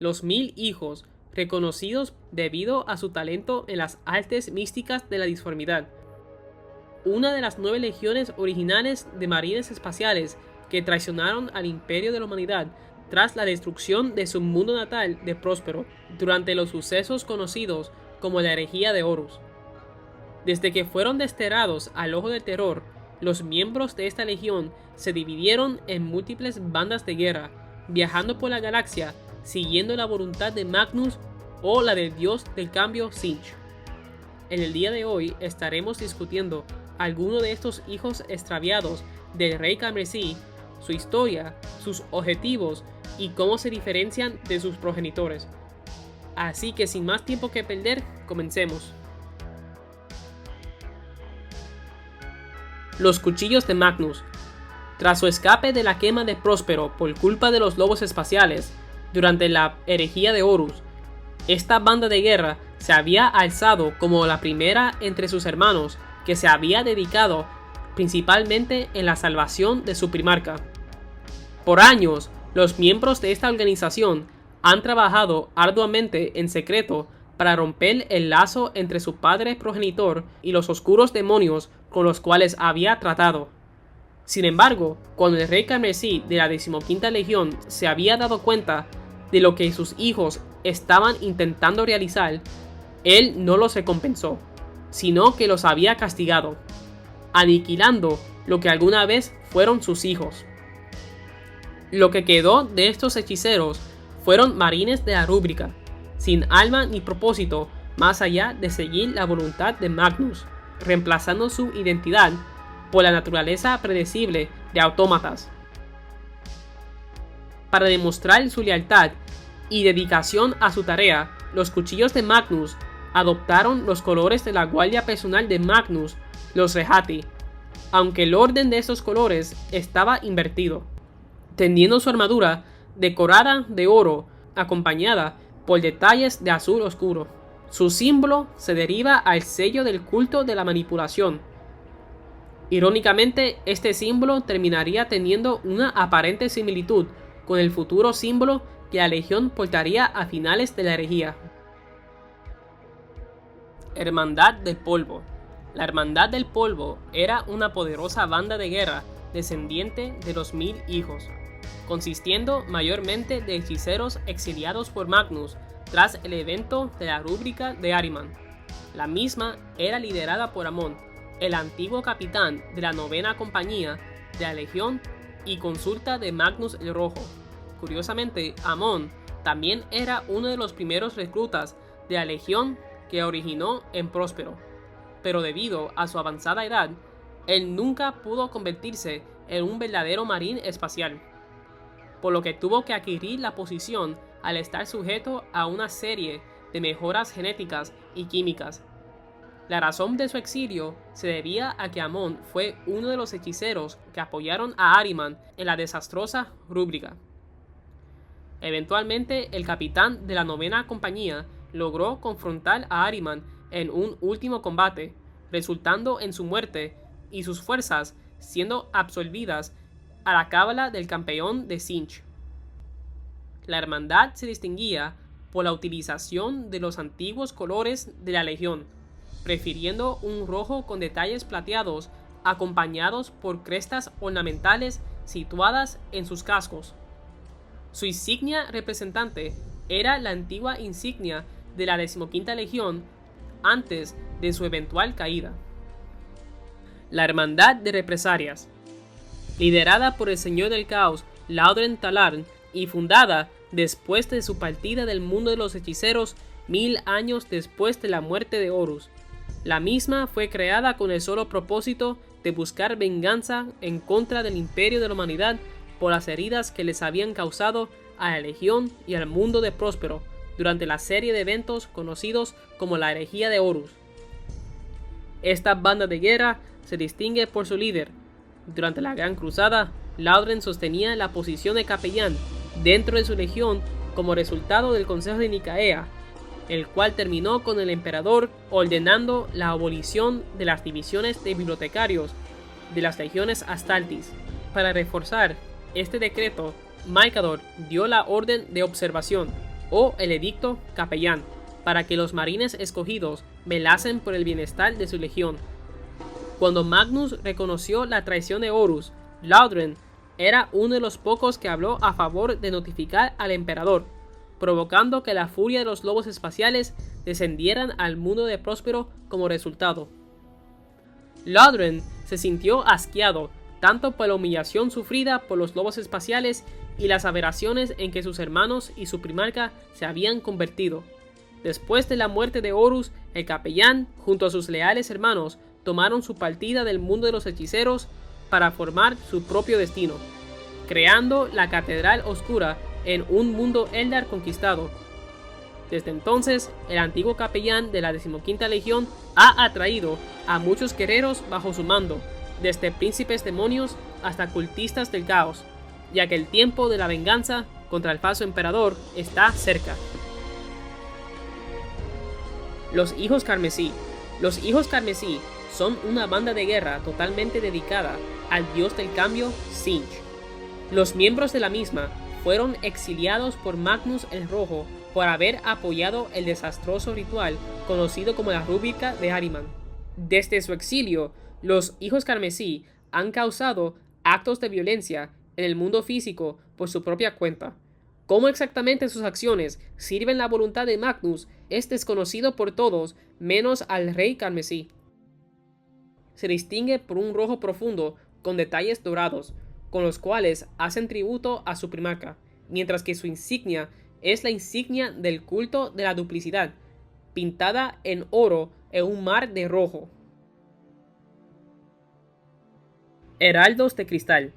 Los 1000 hijos, reconocidos debido a su talento en las artes místicas de la disformidad. Una de las 9 legiones originales de marines espaciales que traicionaron al imperio de la humanidad tras la destrucción de su mundo natal de Próspero durante los sucesos conocidos como la herejía de Horus. Desde que fueron desterrados al ojo del terror, los miembros de esta legión se dividieron en múltiples bandas de guerra, viajando por la galaxia siguiendo la voluntad de Magnus o la del dios del cambio Tzeentch. En el día de hoy estaremos discutiendo algunos de estos hijos extraviados del rey Khmeresi, su historia, sus objetivos y cómo se diferencian de sus progenitores. Así que sin más tiempo que perder, comencemos. Los cuchillos de Magnus. Tras su escape de la quema de Próspero por culpa de los lobos espaciales, durante la herejía de Horus, esta banda de guerra se había alzado como la primera entre sus hermanos que se había dedicado principalmente en la salvación de su primarca. Por años, los miembros de esta organización han trabajado arduamente en secreto para romper el lazo entre su padre progenitor y los oscuros demonios con los cuales había tratado. Sin embargo, cuando el rey Khmeresi de la 15ª Legión se había dado cuenta de lo que sus hijos estaban intentando realizar, él no los recompensó, sino que los había castigado, aniquilando lo que alguna vez fueron sus hijos. Lo que quedó de estos hechiceros fueron marines de la rúbrica, sin alma ni propósito más allá de seguir la voluntad de Magnus, reemplazando su identidad por la naturaleza predecible de autómatas. Para demostrar su lealtad y dedicación a su tarea, los cuchillos de Magnus adoptaron los colores de la guardia personal de Magnus, los Rejati, aunque el orden de estos colores estaba invertido, teniendo su armadura decorada de oro, acompañada por detalles de azul oscuro. Su símbolo se deriva al sello del culto de la manipulación. Irónicamente, este símbolo terminaría teniendo una aparente similitud con el futuro símbolo que la Legión portaría a finales de la herejía. Hermandad del Polvo. La Hermandad del Polvo era una poderosa banda de guerra descendiente de los 1000 hijos, consistiendo mayormente de hechiceros exiliados por Magnus tras el evento de la rúbrica de Ahriman. La misma era liderada por Amon, el antiguo capitán de la 9ª compañía de la Legión y consulta de Magnus el Rojo. Curiosamente, Amon también era uno de los primeros reclutas de la Legión que originó en Próspero, pero debido a su avanzada edad, él nunca pudo convertirse en un verdadero marín espacial, por lo que tuvo que adquirir la posición al estar sujeto a una serie de mejoras genéticas y químicas. La razón de su exilio se debía a que Amon fue uno de los hechiceros que apoyaron a Ahriman en la desastrosa rúbrica. Eventualmente, el capitán de la 9ª compañía logró confrontar a Ahriman en un último combate, resultando en su muerte y sus fuerzas siendo absorbidas a la cábala del campeón de Tzeentch. La hermandad se distinguía por la utilización de los antiguos colores de la Legión, prefiriendo un rojo con detalles plateados acompañados por crestas ornamentales situadas en sus cascos. Su insignia representante era la antigua insignia de la 15ª Legión antes de su eventual caída. La Hermandad de Represalias. Liderada por el Señor del Caos, Laudren Talarn, y fundada después de su partida del mundo de los hechiceros 1000 años después de la muerte de Horus. La misma fue creada con el solo propósito de buscar venganza en contra del imperio de la humanidad por las heridas que les habían causado a la Legión y al mundo de Próspero durante la serie de eventos conocidos como la herejía de Horus. Esta banda de guerra se distingue por su líder. Durante la Gran Cruzada, Laudren sostenía la posición de capellán dentro de su legión como resultado del Consejo de Nicea, el cual terminó con el emperador ordenando la abolición de las divisiones de bibliotecarios de las legiones Astartes. Para reforzar este decreto, Maikador dio la orden de observación, o el edicto capellán, para que los marines escogidos velasen por el bienestar de su legión. Cuando Magnus reconoció la traición de Horus, Laudren era uno de los pocos que habló a favor de notificar al emperador, provocando que la furia de los lobos espaciales descendieran al mundo de Próspero como resultado. Laudren se sintió asqueado tanto por la humillación sufrida por los lobos espaciales y las aberraciones en que sus hermanos y su primarca se habían convertido. Después de la muerte de Horus, el capellán, junto a sus leales hermanos, tomaron su partida del mundo de los hechiceros para formar su propio destino, creando la Catedral Oscura en un mundo Eldar conquistado. Desde entonces, el antiguo capellán de la 15ª Legión ha atraído a muchos guerreros bajo su mando, desde príncipes demonios hasta cultistas del caos, ya que el tiempo de la venganza contra el falso emperador está cerca. Los Hijos Carmesí. Los Hijos Carmesí son una banda de guerra totalmente dedicada al dios del cambio, Tzeentch. Los miembros de la misma fueron exiliados por Magnus el Rojo por haber apoyado el desastroso ritual conocido como la Rúbrica de Ahriman. Desde su exilio, los Hijos Carmesí han causado actos de violencia en el mundo físico por su propia cuenta. Cómo exactamente sus acciones sirven la voluntad de Magnus es desconocido por todos menos al Rey Carmesí. Se distingue por un rojo profundo con detalles dorados, con los cuales hacen tributo a su primarca, mientras que su insignia es la insignia del culto de la duplicidad, pintada en oro en un mar de rojo. Heraldos de Cristal.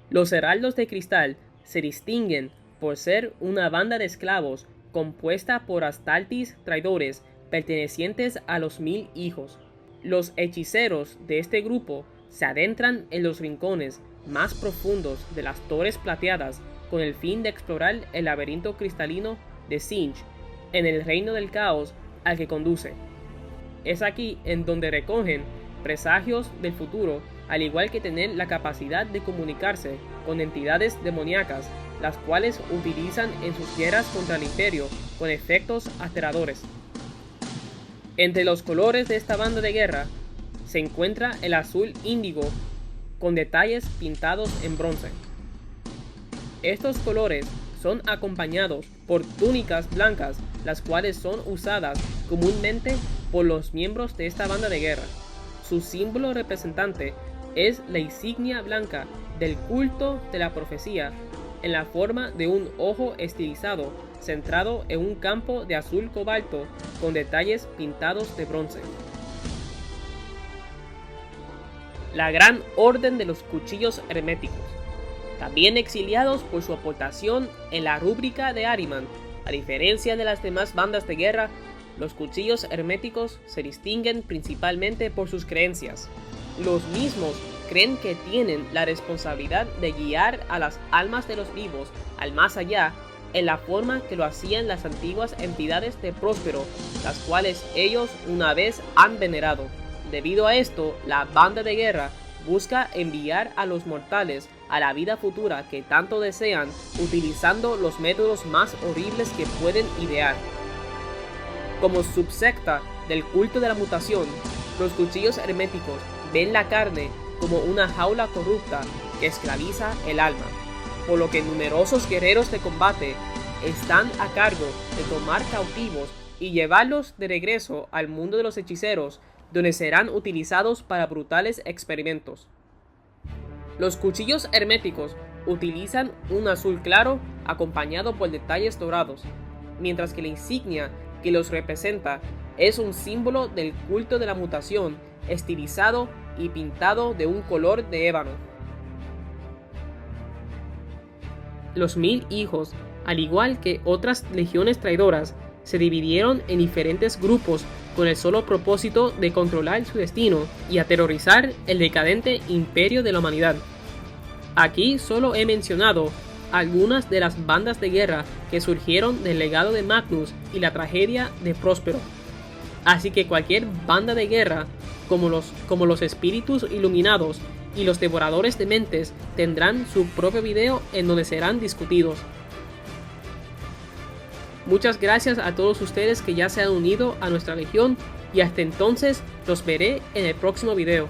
Los Heraldos de Cristal se distinguen por ser una banda de esclavos compuesta por Astartes traidores pertenecientes a los 1000 hijos. Los hechiceros de este grupo se adentran en los rincones más profundos de las torres plateadas con el fin de explorar el laberinto cristalino de Tzeentch en el reino del caos al que conduce. Es aquí en donde recogen presagios del futuro, al igual que tener la capacidad de comunicarse con entidades demoníacas, las cuales utilizan en sus guerras contra el imperio con efectos aterradores. Entre los colores de esta banda de guerra se encuentra el azul índigo con detalles pintados en bronce. Estos colores son acompañados por túnicas blancas, las cuales son usadas comúnmente por los miembros de esta banda de guerra. Su símbolo representante es la insignia blanca del culto de la profecía, en la forma de un ojo estilizado centrado en un campo de azul cobalto con detalles pintados de bronce. La Gran Orden de los Cuchillos Herméticos. También exiliados por su aportación en la Rúbrica de Ahriman, a diferencia de las demás bandas de guerra, los Cuchillos Herméticos se distinguen principalmente por sus creencias. Los mismos creen que tienen la responsabilidad de guiar a las almas de los vivos al más allá, en la forma que lo hacían las antiguas entidades de Próspero, las cuales ellos una vez han venerado. Debido a esto, la banda de guerra busca enviar a los mortales a la vida futura que tanto desean, utilizando los métodos más horribles que pueden idear. Como subsecta del culto de la mutación, los Cuchillos Herméticos ven la carne como una jaula corrupta que esclaviza el alma, por lo que numerosos guerreros de combate están a cargo de tomar cautivos y llevarlos de regreso al mundo de los hechiceros, donde serán utilizados para brutales experimentos. Los Cuchillos Herméticos utilizan un azul claro acompañado por detalles dorados, mientras que la insignia que los representa es un símbolo del culto de la mutación, estilizado y pintado de un color de ébano. Los 1000 hijos, al igual que otras legiones traidoras, se dividieron en diferentes grupos con el solo propósito de controlar su destino y aterrorizar el decadente imperio de la humanidad. Aquí solo he mencionado algunas de las bandas de guerra que surgieron del legado de Magnus y la tragedia de Próspero. Así que cualquier banda de guerra, como los espíritus iluminados y los devoradores de mentes, tendrán su propio video en donde serán discutidos. Muchas gracias a todos ustedes que ya se han unido a nuestra legión y hasta entonces los veré en el próximo video.